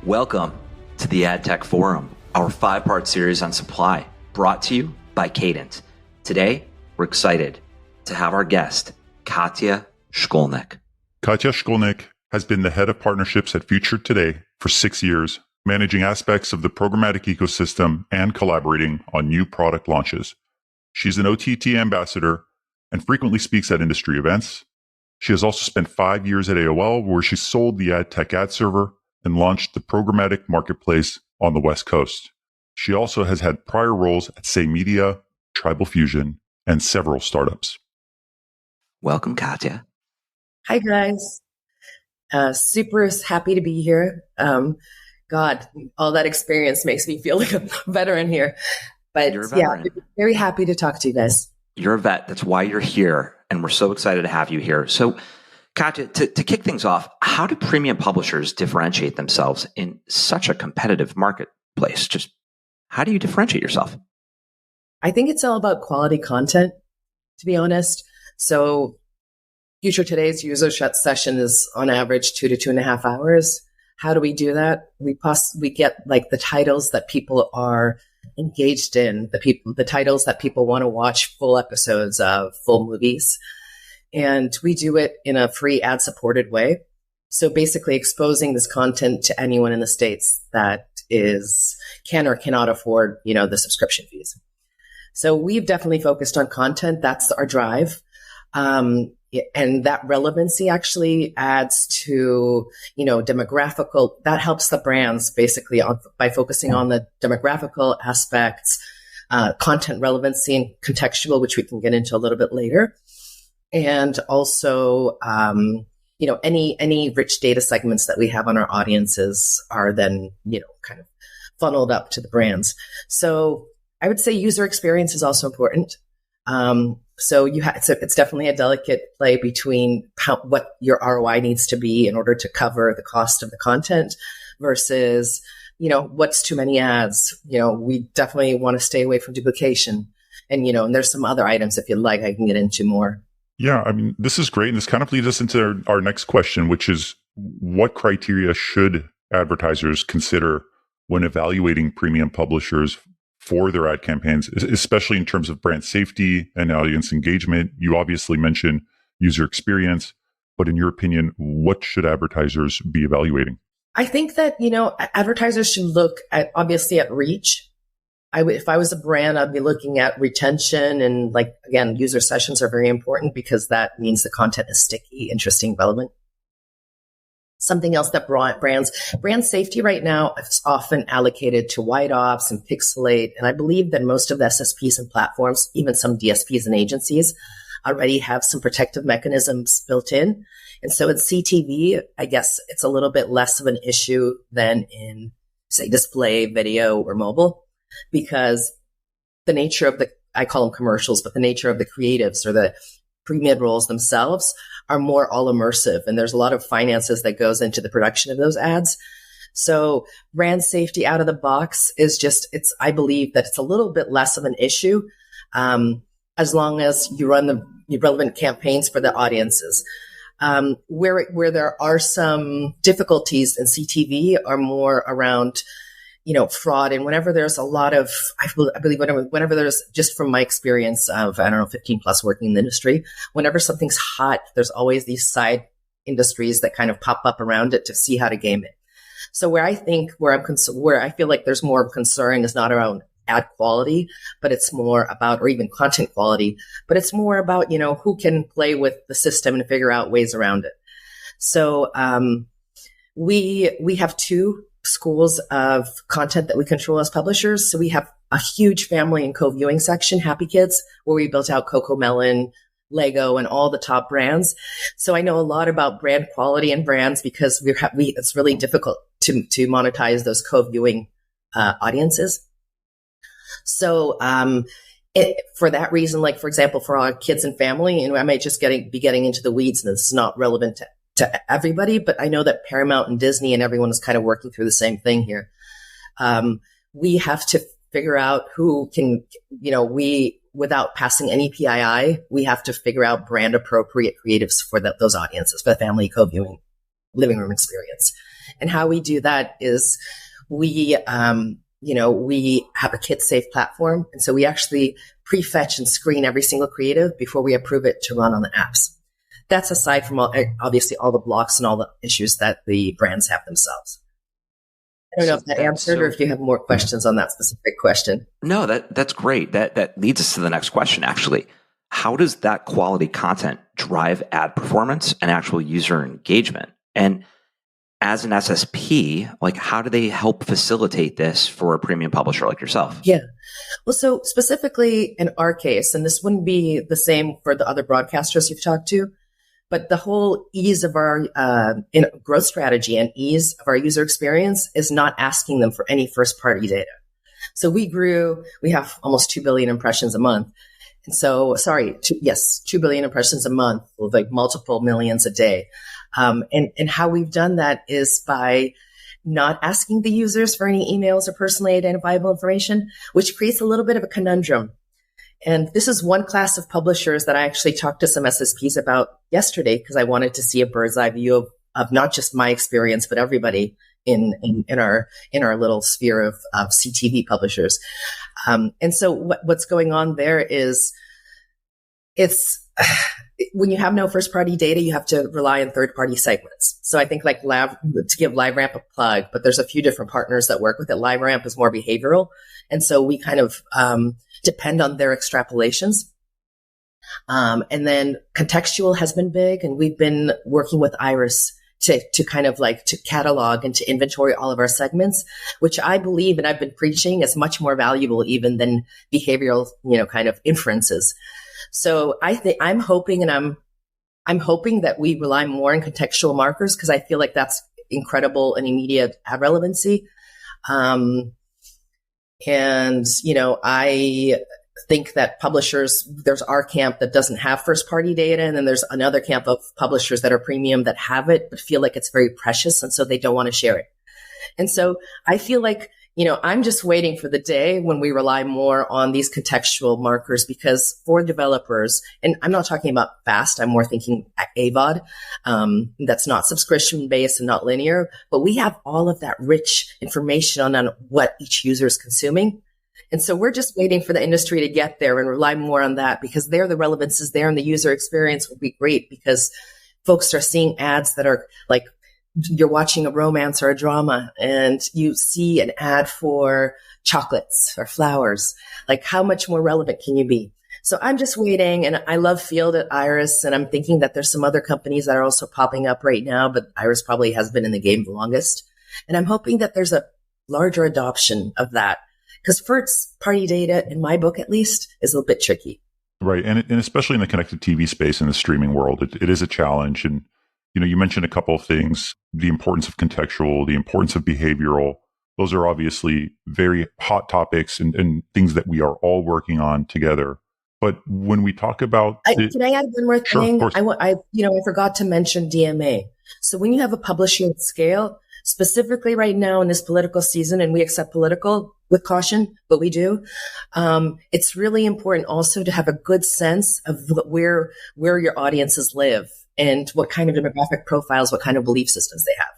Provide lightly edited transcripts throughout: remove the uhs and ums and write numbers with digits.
Welcome to the AdTech Forum, our 5-part series on supply, brought to you by Cadent. Today, we're excited to have our guest, Katya Shkolnik. Katya Shkolnik has been the head of partnerships at Future Today for 6 years, managing aspects of the programmatic ecosystem and collaborating on new product launches. She's an OTT ambassador and frequently speaks at industry events. She has also spent 5 years at AOL, where she sold the AdTech ad server and launched the programmatic marketplace on the West Coast. She also has had prior roles at Say Media, Tribal Fusion, and several startups. Welcome, Katya. Hi, guys. Super happy to be here. God, all that experience makes me feel like a veteran here. But You're a veteran. Yeah, very happy to talk to you guys. You're a vet. That's why you're here. And we're so excited to have you here. So, Katya, to kick things off, how do premium publishers differentiate themselves in such a competitive marketplace? Just how do you differentiate yourself? I think it's all about quality content, to be honest. So Future Today's user session is on average 2 to 2.5 hours. How do we do that? We get like the titles that people are engaged in, the titles that people want to watch full episodes of, full movies. And we do it in a free ad-supported way. So basically exposing this content to anyone in the States that can or cannot afford, the subscription fees. So we've definitely focused on content. That's our drive. And that relevancy actually adds to, demographical, that helps the brands basically by focusing on the demographical aspects, content relevancy and contextual, which we can get into a little bit later. And also, any rich data segments that we have on our audiences are then, kind of funneled up to the brands. So I would say user experience is also important. So it's definitely a delicate play between what your ROI needs to be in order to cover the cost of the content versus, what's too many ads. We definitely want to stay away from duplication. And, and there's some other items, if you'd like, I can get into more. Yeah, this is great. And this kind of leads us into our next question, which is what criteria should advertisers consider when evaluating premium publishers for their ad campaigns, especially in terms of brand safety and audience engagement? You obviously mentioned user experience, but in your opinion, what should advertisers be evaluating? I think that, advertisers should look obviously at reach. If I was a brand, I'd be looking at retention and again, user sessions are very important because that means the content is sticky, interesting, relevant. Something else that brand safety right now is often allocated to wide ops and pixelate. And I believe that most of the SSPs and platforms, even some DSPs and agencies, already have some protective mechanisms built in. And so in CTV, I guess it's a little bit less of an issue than in, say, display, video, or mobile. Because the nature of I call them commercials, but the nature of the creatives or the pre-mid roles themselves are more all immersive. And there's a lot of finances that goes into the production of those ads. So brand safety out of the box is I believe that it's a little bit less of an issue as long as you run the relevant campaigns for the audiences. Where there are some difficulties in CTV are more around fraud. And whenever there's a lot of, I believe whenever there's, just from my experience of, 15 plus working in the industry, whenever something's hot, there's always these side industries that kind of pop up around it to see how to game it. So where I feel like there's more concern is not around ad quality, but it's more about, or even content quality, but it's more about, who can play with the system and figure out ways around it. So, we have 2 schools of content that we control as publishers. So we have a huge family and co-viewing section, Happy Kids, where we built out Cocomelon, Lego, and all the top brands. So I know a lot about brand quality and brands because it's really difficult to monetize those co-viewing audiences. So for that reason, for example, for our kids and family, and I might just be getting into the weeds, and this is not relevant to everybody, but I know that Paramount and Disney and everyone is kind of working through the same thing here. We have to figure out who can, without passing any PII, we have to figure out brand appropriate creatives for those audiences, for the family co-viewing. living room experience. And how we do that is we have a kit-safe platform. And so we actually pre-fetch and screen every single creative before we approve it to run on the apps. That's aside from obviously all the blocks and all the issues that the brands have themselves. I don't know if that answered or if you have more questions on that specific question. No, that's great. That leads us to the next question, actually. How does that quality content drive ad performance and actual user engagement? And as an SSP, like, how do they help facilitate this for a premium publisher like yourself? Yeah. Well, so specifically in our case, and this wouldn't be the same for the other broadcasters you've talked to, but the whole ease of our growth strategy and ease of our user experience is not asking them for any first party data. So we have almost 2 billion impressions a month. And so, 2 billion impressions a month with like multiple millions a day. And how we've done that is by not asking the users for any emails or personally identifiable information, which creates a little bit of a conundrum. And this is one class of publishers that I actually talked to some SSPs about yesterday because I wanted to see a bird's eye view of not just my experience, but everybody in our little sphere of CTV publishers. And so what's going on there is when you have no first party data, you have to rely on third party segments. So I think to give LiveRamp a plug, but there's a few different partners that work with it. LiveRamp is more behavioral. And so we kind of depend on their extrapolations. And then contextual has been big, and we've been working with Iris to kind of like to catalog and to inventory all of our segments, which I believe, and I've been preaching, is much more valuable even than behavioral, kind of inferences. So I'm hoping that we rely more on contextual markers because I feel like that's incredible and immediate ad relevancy. I think that publishers, there's our camp that doesn't have first party data. And then there's another camp of publishers that are premium that have it, but feel like it's very precious. And so they don't want to share it. And so I feel like, I'm just waiting for the day when we rely more on these contextual markers, because for developers, and I'm not talking about fast, I'm more thinking AVOD, that's not subscription based and not linear, but we have all of that rich information on what each user is consuming. And so we're just waiting for the industry to get there and rely more on that, because there the relevance is there and the user experience will be great because folks are seeing ads that are like, you're watching a romance or a drama and you see an ad for chocolates or flowers. Like, how much more relevant can you be? So I'm just waiting, and I love Field at Iris, and I'm thinking that there's some other companies that are also popping up right now, but Iris probably has been in the game the longest. And I'm hoping that there's a larger adoption of that, because first party data, in my book at least, is a little bit tricky. Right. And especially in the connected TV space in the streaming world, it is a challenge. And you mentioned a couple of things, the importance of contextual, the importance of behavioral. Those are obviously very hot topics and things that we are all working on together. But when we talk about... Can I add one more thing? Sure, of course. I forgot to mention DMA. So when you have a publisher at scale, specifically right now in this political season, and we accept political with caution, but we do, it's really important also to have a good sense of where your audiences live and what kind of demographic profiles, what kind of belief systems they have.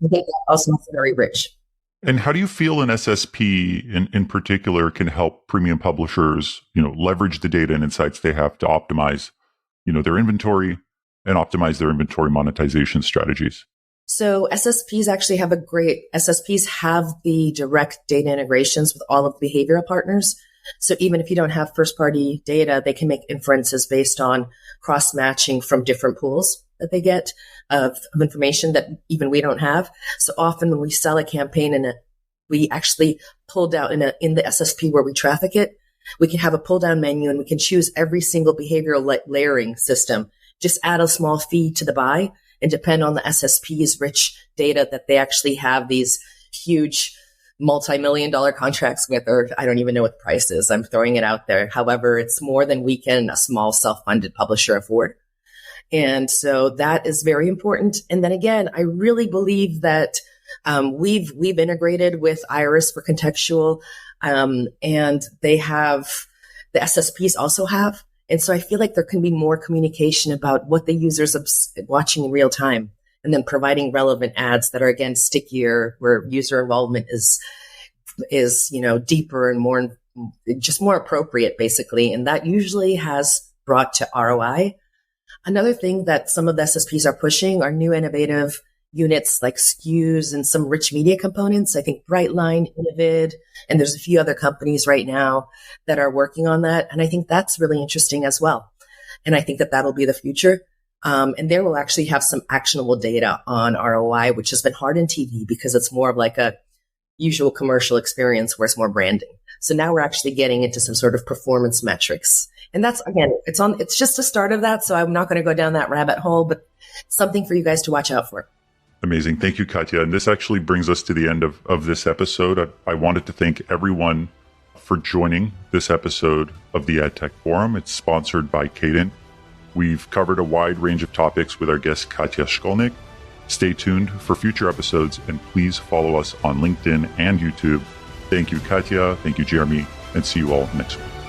I think that also is very rich. And how do you feel an SSP in particular can help premium publishers, leverage the data and insights they have to optimize, their inventory and optimize their inventory monetization strategies? So SSPs have the direct data integrations with all of the behavioral partners. So even if you don't have first party data, they can make inferences based on cross matching from different pools that they get of information that even we don't have. So often when we sell a campaign we actually pull down in the SSP where we traffic it, we can have a pull down menu and we can choose every single behavioral layering system. Just add a small fee to the buy and depend on the SSP's rich data that they actually have these huge multi-million-dollar contracts with, or I don't even know what the price is. I'm throwing it out there. However, it's more than we can, a small self-funded publisher, afford. And so that is very important. And then again, I really believe that we've integrated with Iris for contextual, and they have, the SSPs also have. And so I feel like there can be more communication about what the user's watching in real time. and then providing relevant ads that are, again, stickier, where user involvement is deeper and more, just more appropriate, basically. And that usually has brought to ROI. Another thing that some of the SSPs are pushing are new innovative units like SKUs and some rich media components. I think Brightline, Innovid, and there's a few other companies right now that are working on that. And I think that's really interesting as well. And I think that that'll be the future. And there will actually have some actionable data on ROI, which has been hard in TV because it's more of like a usual commercial experience where it's more branding. So now we're actually getting into some sort of performance metrics. And that's, again, it's just the start of that. So I'm not going to go down that rabbit hole, but something for you guys to watch out for. Amazing. Thank you, Katya. And this actually brings us to the end of this episode. I wanted to thank everyone for joining this episode of the AdTech Forum. It's sponsored by Cadent. We've covered a wide range of topics with our guest, Katya Shkolnik. Stay tuned for future episodes, and please follow us on LinkedIn and YouTube. Thank you, Katya. Thank you, Jeremy, and see you all next week.